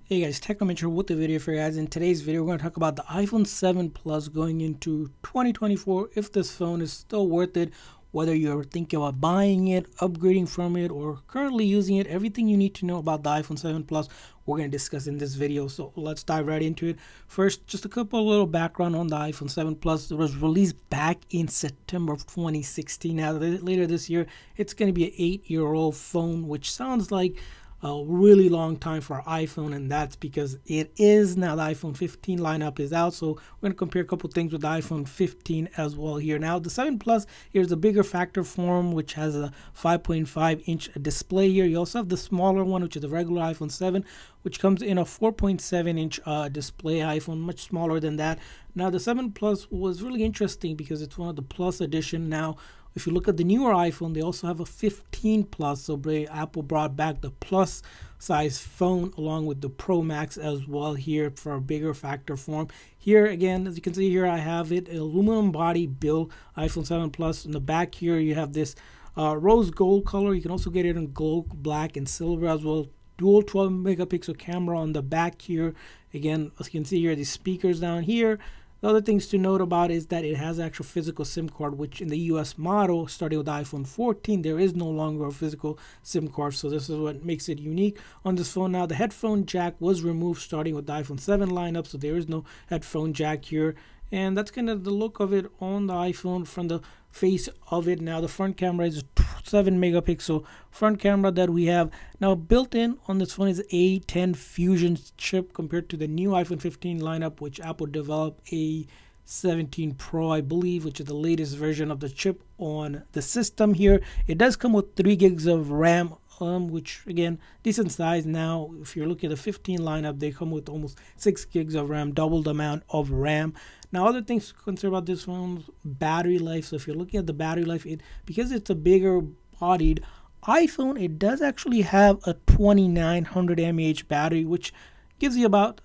Hey guys, TechComment here with the video for you guys. In today's video, we're going to talk about the iPhone 7 Plus going into 2024. If this phone is still worth it, whether you're thinking about buying it, upgrading from it, or currently using it, everything you need to know about the iPhone 7 Plus, we're going to discuss in this video. So let's dive right into it. First, just a couple of little background on the iPhone 7 Plus. It was released back in September of 2016. Now, later this year, it's going to be an 8-year-old phone, which sounds like a really long time for iPhone, and that's because it is now the iPhone 15 lineup is out. So we're going to compare a couple things with the iPhone 15 as well here. Now the 7 Plus, here's the bigger factor form, which has a 5.5-inch display here. You also have the smaller one, which is the regular iPhone 7, which comes in a 4.7-inch display iPhone, much smaller than that. Now the 7 Plus was really interesting because it's one of the Plus edition. Now if you look at the newer iPhone, they also have a 15 Plus. So Apple brought back the Plus size phone along with the Pro Max as well here for a bigger factor form. Here again, as you can see here, I have it aluminum body build iPhone 7 Plus. In the back here, you have this rose gold color. You can also get it in gold, black, and silver as well. Dual 12 megapixel camera on the back here. Again, as you can see here, the speakers down here. The other things to note about is that it has actual physical SIM card, which in the US model, starting with the iPhone 14, there is no longer a physical SIM card. So this is what makes it unique on this phone. Now, the headphone jack was removed starting with the iPhone 7 lineup, so there is no headphone jack here. And that's kind of the look of it on the iPhone from the face of it. Now, the front camera is a 7 megapixel front camera that we have. Now, built in on this phone is A10 Fusion chip compared to the new iPhone 15 lineup, which Apple developed A17 Pro, I believe, which is the latest version of the chip on the system here. It does come with 3 gigs of RAM, which again, decent size. Now if you're looking at the 15 lineup, they come with almost 6 gigs of RAM, double the amount of RAM. Now other things to consider about this phone's battery life. So if you're looking at the battery life, because it's a bigger bodied iPhone, it does actually have a 2900 mAh battery, which gives you about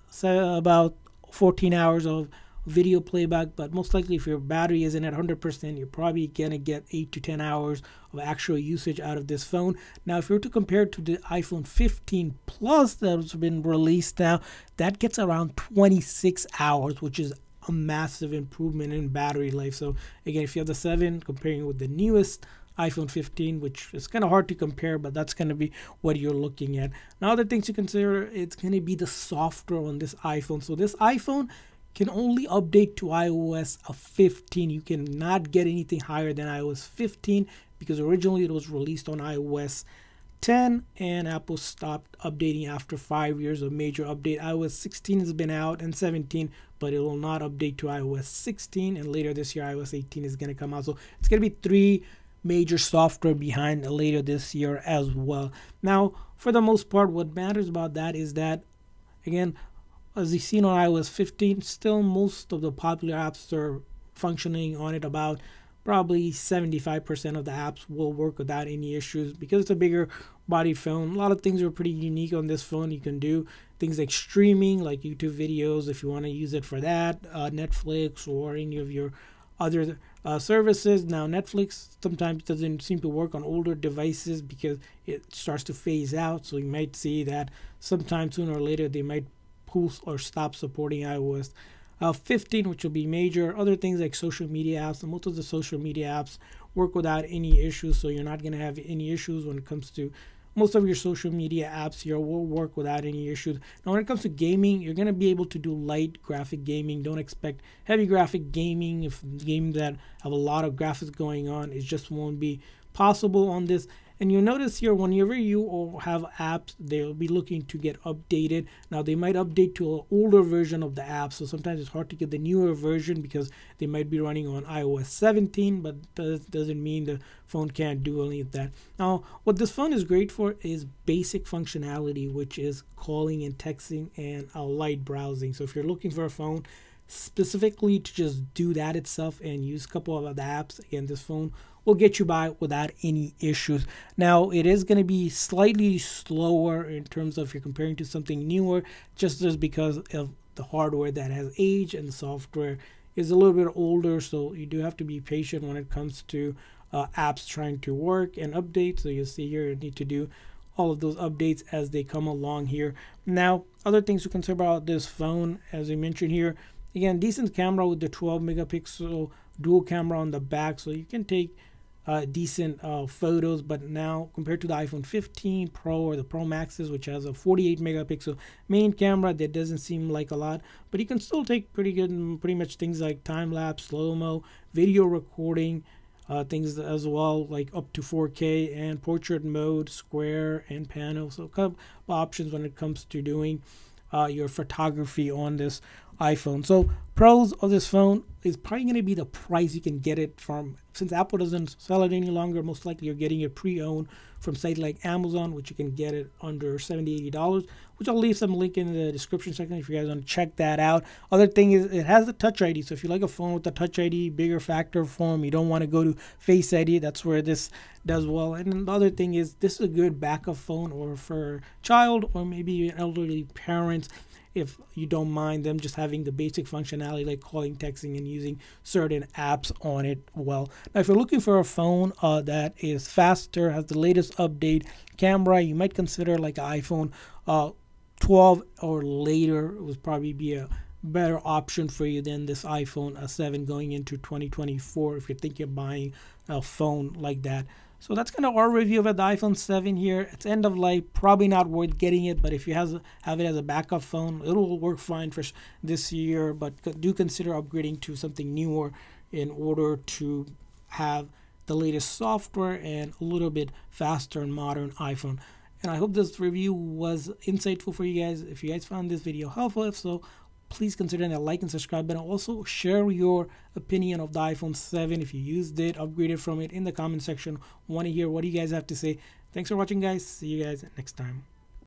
14 hours of video playback. But most likely if your battery isn't at 100%, you're probably gonna get 8 to 10 hours of actual usage out of this phone. Now if you were to compare it to the iPhone 15 Plus that's been released now, that gets around 26 hours, which is a massive improvement in battery life. So again, if you have the 7 comparing it with the newest iPhone 15, which is kind of hard to compare, but that's going to be what you're looking at. Now other things to consider, it's going to be the software on this iPhone. So this iPhone can only update to iOS 15. You cannot get anything higher than iOS 15 because originally it was released on iOS 10 and Apple stopped updating after 5 years of major update. iOS 16 has been out and 17, but it will not update to iOS 16, and later this year iOS 18 is going to come out. So it's going to be 3 major software behind later this year as well. Now for the most part, what matters about that is that, again, as you've seen on iOS 15, still most of the popular apps are functioning on it. About probably 75% of the apps will work without any issues because it's a bigger body phone. A lot of things are pretty unique on this phone. You can do things like streaming, like YouTube videos if you want to use it for that, Netflix or any of your other services. Now Netflix sometimes doesn't seem to work on older devices because it starts to phase out, so you might see that sometime sooner or later they might pull or stop supporting iOS 15, which will be major. Other things like social media apps, and most of the social media apps work without any issues, so you're not going to have any issues when it comes to most of your social media apps here will work without any issues. Now, when it comes to gaming, you're going to be able to do light graphic gaming. Don't expect heavy graphic gaming. If games that have a lot of graphics going on, it just won't be possible on this. And you'll notice here, whenever you have apps, they'll be looking to get updated. Now, they might update to an older version of the app, so sometimes it's hard to get the newer version because they might be running on iOS 17, but that doesn't mean the phone can't do any of that. Now, what this phone is great for is basic functionality, which is calling and texting and light browsing. So if you're looking for a phone specifically to just do that itself and use a couple of the apps, again, this phone will get you by without any issues. Now, it is going to be slightly slower in terms of if you're comparing to something newer, just because of the hardware that has aged and the software is a little bit older. So you do have to be patient when it comes to apps trying to work and update. So you'll see here you need to do all of those updates as they come along here. Now, other things to consider about this phone, as I mentioned here, again, decent camera with the 12 megapixel dual camera on the back, so you can take decent photos. But now compared to the iPhone 15 Pro or the Pro Maxes, which has a 48 megapixel main camera, that doesn't seem like a lot, but you can still take pretty much things like time-lapse, slow-mo, video recording, things as well, like up to 4K and portrait mode, square and panel. So a couple options when it comes to doing your photography on this iPhone. So pros of this phone is probably going to be the price you can get it from. Since Apple doesn't sell it any longer, most likely you're getting it pre-owned from sites like Amazon, which you can get it under $70-$80, which I'll leave some link in the description section if you guys want to check that out. Other thing is it has the Touch ID, so if you like a phone with the Touch ID, bigger factor form, you don't want to go to Face ID, that's where this does well. And then the other thing is this is a good backup phone, or for a child or maybe elderly parents, if you don't mind them just having the basic functionality like calling, texting, and using certain apps on it well. Now, if you're looking for a phone that is faster, has the latest update camera, you might consider like an iPhone 12 or later. It would probably be a better option for you than this iPhone 7 going into 2024 if you're thinking of buying a phone like that. So that's kind of our review of the iPhone 7 here. It's end of life, probably not worth getting it, but if you have it as a backup phone, it'll work fine for this year, but do consider upgrading to something newer in order to have the latest software and a little bit faster and modern iPhone. And I hope this review was insightful for you guys. If you guys found this video helpful, if so, please consider that like and subscribe button. Also, share your opinion of the iPhone 7 if you used it, upgraded from it, in the comment section. Want to hear what you guys have to say. Thanks for watching, guys. See you guys next time.